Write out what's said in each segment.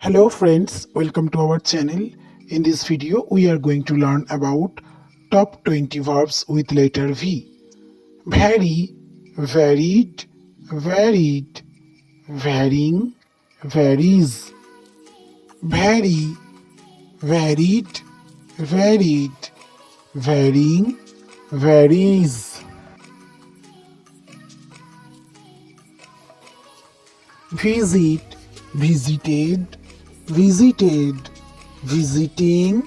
Hello friends, welcome to our channel. In this video, we are going to learn about top 20 verbs with letter V. Vary, varied, varied, varying, varies. Vary, varied, varied, varying, varies. Visit, visited, visited, visiting,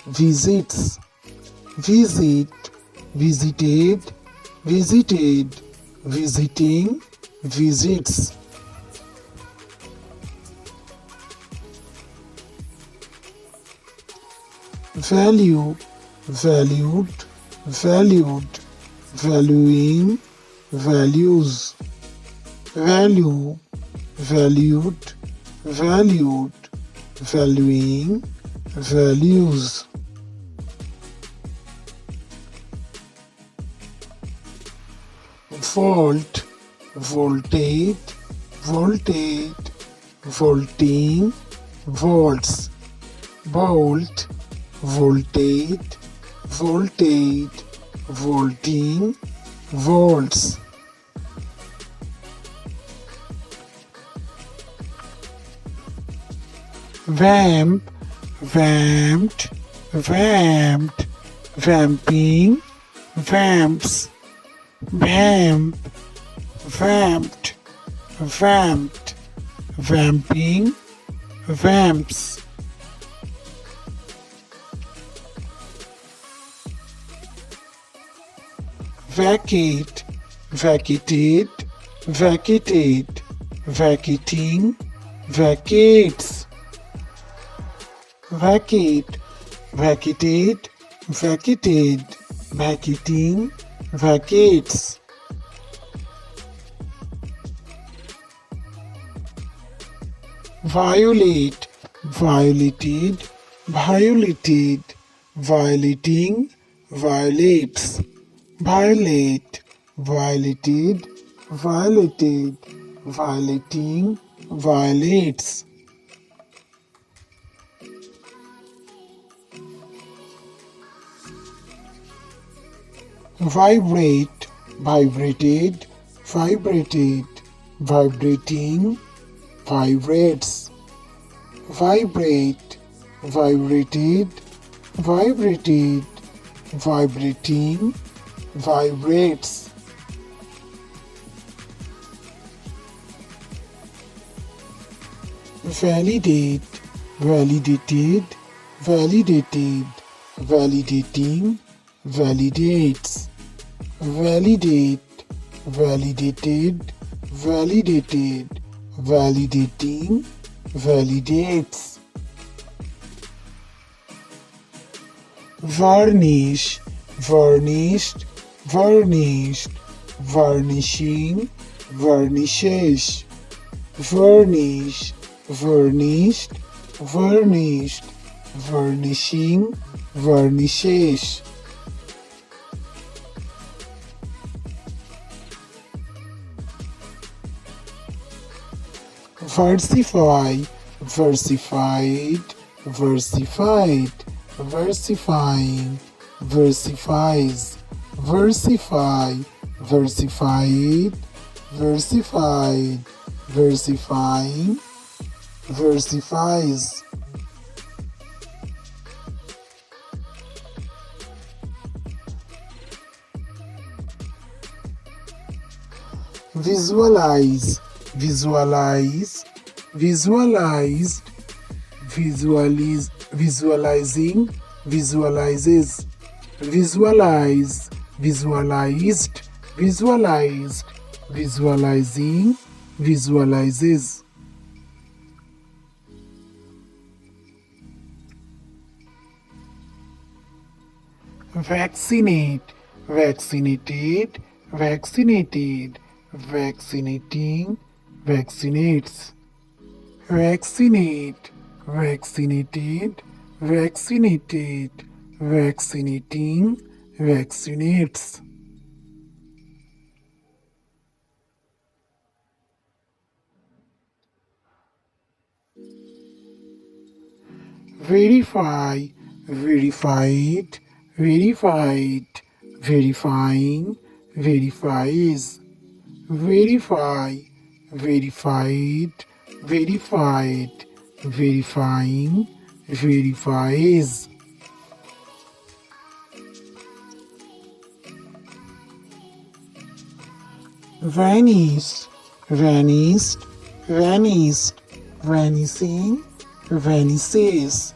visits. Visit, visited, visited, visiting, visits. Value, valued, valued, valuing, values. Value, valued, valued, valuing, values. Volt, voltage, voltage, volting, volts. Volt, voltage, voltage, volting, volts. Vamp, vamped, vamped, vamping, vamps. Vamp, vamped, vamped, vamping, vamps. Vacate, vacated, vacated, vacating, vacates. Vacate, vacated, vacated, vacating, vacates. Violate, violated, violated, violating, violates. Violate, violated, violated, violating, violates. Vibrate, vibrated, vibrated, vibrating, vibrates. Vibrate, vibrated, vibrated, vibrating, vibrates. Validate, validated, validated, validating, validates. Validate, validated, validated, validating, validates. Varnish, varnished, varnished, varnishing, varnishes. Varnish, varnished, varnished, varnishing, varnishes. Versify, versified, versified, versifying, versifies. Versify, versified, versified, versifying, versifies. Visualize, visualize, visualized, visualize, visualizing, visualizes. Visualize, visualized, visualized, visualizing, visualizes. Vaccinate, vaccinated, vaccinated, vaccinating, vaccinates. Vaccinate, vaccinated, vaccinated, vaccinating, vaccinates. verify, verified, verified, verifying, verifies, verify, verified, verified, verifying, verifies. Vanished, vanished, vanished, vanishing, vanishes,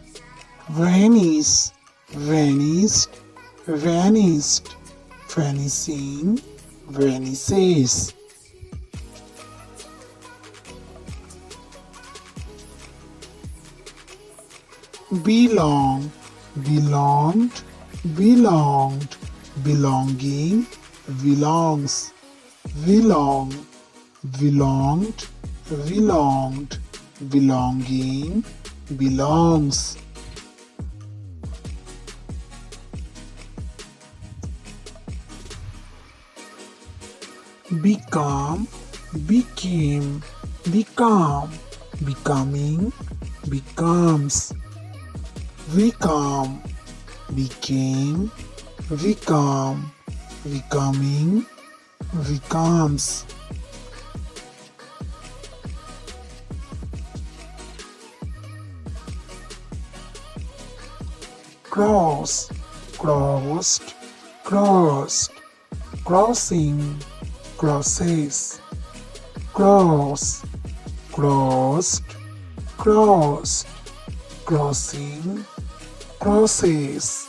vanish, vanished, vanished, vanishing, vanishes. Belong, belonged, belonged, belonging, belongs, belong, belonged, belonged, belonging, belongs. Become, became, become, becoming, becomes, become, became, become, becoming, becomes. Cross, crossed, crossed, crossing, crosses, cross, crossed, crossed, crossing, crosses.